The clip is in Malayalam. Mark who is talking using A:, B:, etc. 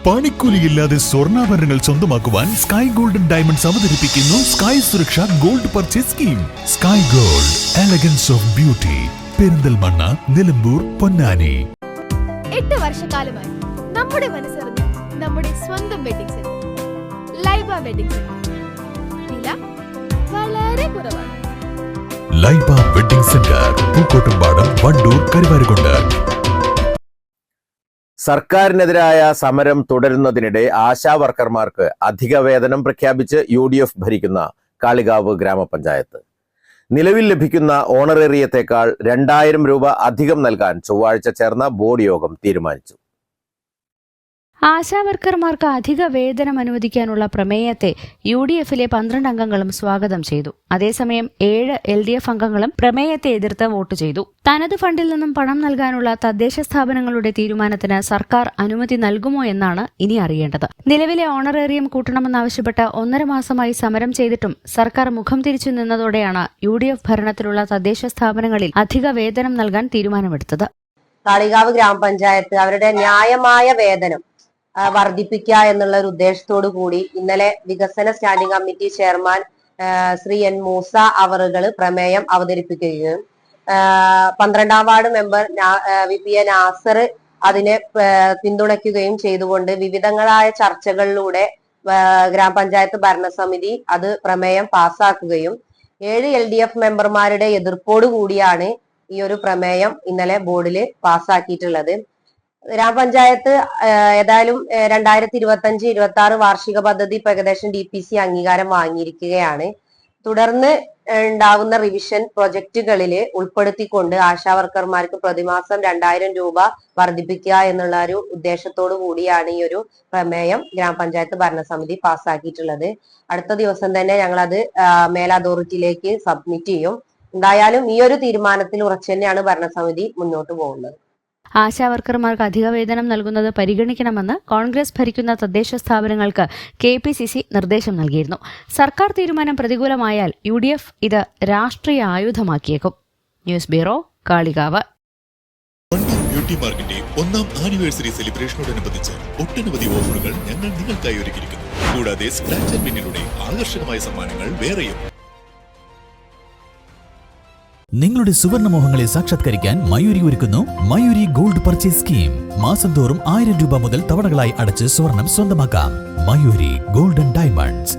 A: പണിക്കൂലിയില്ലാതെ സ്വർണ്ണാഭരണങ്ങൾ സ്വന്തമാക്കുവാൻ സ്കൈ ഗോൾഡൻ ഡയമണ്ട്സ് അവതരിപ്പിക്കുന്നു sky Suraksha gold purchase scheme. Sky gold, elegance of beauty, Perinthalmanna, Nilambur, Ponnani.
B: 8 വർഷക്കാലമായി നമ്മുടെ മനസ്സറിഞ്ഞ നമ്മുടെ സ്വന്തം wedding centre Laiba wedding centre. വില വളരെ കുറവാണ്.
A: Laiba wedding centre, Pookkottumpadam, Wandoor, Karuvarakundu.
C: സർക്കാരിനെതിരായ സമരം തുടരുന്നതിനിടെ ആശാവർക്കർമാർക്ക് അധിക വേതനം പ്രഖ്യാപിച്ച് UDF ഭരിക്കുന്ന കാളികാവ് ഗ്രാമപഞ്ചായത്ത്. നിലവിൽ ലഭിക്കുന്ന ഓണറേറിയത്തേക്കാൾ 2000 രൂപ അധികം നൽകാൻ ചൊവ്വാഴ്ച ചേർന്ന ബോർഡ് യോഗം തീരുമാനിച്ചു.
D: ആശാവർക്കർമാർക്ക് അധിക വേതനം അനുവദിക്കാനുള്ള പ്രമേയത്തെ UDFിലെ 12 അംഗങ്ങളും സ്വാഗതം ചെയ്തു. അതേസമയം 7 LDF അംഗങ്ങളും പ്രമേയത്തെ എതിർത്ത് വോട്ട് ചെയ്തു. തനത് ഫണ്ടിൽ നിന്നും പണം നൽകാനുള്ള തദ്ദേശ സ്ഥാപനങ്ങളുടെ തീരുമാനത്തിന് സർക്കാർ അനുമതി നൽകുമോ എന്നാണ് ഇനി അറിയേണ്ടത്. നിലവിലെ ഓണറേറിയം കൂട്ടണമെന്നാവശ്യപ്പെട്ട് 1.5 മാസമായി സമരം ചെയ്തിട്ടും സർക്കാർ മുഖം തിരിച്ചു നിന്നതോടെയാണ് UDF ഭരണത്തിലുള്ള തദ്ദേശ സ്ഥാപനങ്ങളിൽ അധിക വേതനം നൽകാൻ തീരുമാനമെടുത്തത്.
E: കാളികാവ് ഗ്രാമപഞ്ചായത്ത് അവരുടെ ന്യായമായ വേതനം വർദ്ധിപ്പിക്കുക എന്നുള്ള ഒരു ഉദ്ദേശത്തോടു കൂടി ഇന്നലെ വികസന standing committee chairman Shri N. Moosa അവറുകൾ പ്രമേയം അവതരിപ്പിക്കുകയും 12ാം വാർഡ് മെമ്പർ VPA നാസർ അതിനെ പിന്തുണയ്ക്കുകയും ചെയ്തുകൊണ്ട് വിവിധങ്ങളായ ചർച്ചകളിലൂടെ ഗ്രാമപഞ്ചായത്ത് ഭരണസമിതി അത് പ്രമേയം പാസ്സാക്കുകയും 7 LDF മെമ്പർമാരുടെ എതിർപ്പോടു കൂടിയാണ് ഈ ഒരു പ്രമേയം ഇന്നലെ ബോർഡിൽ പാസ്സാക്കിയിട്ടുള്ളത്. ഗ്രാമപഞ്ചായത്ത് ഏതായാലും 2025-26 വാർഷിക പദ്ധതി ഏകദേശം DPC അംഗീകാരം വാങ്ങിയിരിക്കുകയാണ്. തുടർന്ന് ഉണ്ടാവുന്ന റിവിഷൻ പ്രൊജക്ടുകളിൽ ഉൾപ്പെടുത്തിക്കൊണ്ട് ആശാവർക്കർമാർക്ക് പ്രതിമാസം 2000 രൂപ വർദ്ധിപ്പിക്കുക എന്നുള്ള ഒരു ഉദ്ദേശത്തോടു കൂടിയാണ് ഈ ഒരു പ്രമേയം ഗ്രാമപഞ്ചായത്ത് ഭരണസമിതി പാസ്സാക്കിയിട്ടുള്ളത്. അടുത്ത ദിവസം തന്നെ ഞങ്ങളത് മേൽ അതോറിറ്റിയിലേക്ക് സബ്മിറ്റ് ചെയ്യും. എന്തായാലും ഈ ഒരു തീരുമാനത്തിൽ ഉറച്ചു തന്നെയാണ് ഭരണസമിതി മുന്നോട്ട് പോകുന്നത്.
D: ആശാവർക്കർമാർക്ക് അധിക വേതനം നൽകുന്നത് പരിഗണിക്കണമെന്ന് കോൺഗ്രസ് ഭരിക്കുന്ന തദ്ദേശ സ്ഥാപനങ്ങൾക്ക് KPCC നിർദ്ദേശം നൽകിയിരുന്നു. സർക്കാർ തീരുമാനം പ്രതികൂലമായാൽ UDF ഇത് രാഷ്ട്രീയ ആയുധമാക്കിയേക്കും. News bureau, Kalikavu.
A: Wandoor beauty മാർക്കിന്റെ 1ാം ആനിവേഴ്സറി സെലിബ്രേഷനോടനുബന്ധിച്ച് ഒട്ടനവധി ഓഫറുകൾ ഞങ്ങൾ നിങ്ങൾക്കായി ഒരുക്കിയിരിക്കുന്നു. കൂടാതെ സ്ക്രാച്ച് ആൻഡ് വിന്നിലൂടെ ആകർഷകമായ സമ്മാനങ്ങൾ വേറെയും. നിങ്ങളുടെ സുവർണമോഹങ്ങളെ സാക്ഷാത്കരിക്കാൻ മയൂരി ഒരുക്കുന്നു മയൂരി ഗോൾഡ് പർച്ചേസ് സ്കീം. മാസം തോറും 1000 രൂപ മുതൽ തവണകളായി അടച്ച് സ്വർണം സ്വന്തമാക്കാം. Mayuri golden diamonds.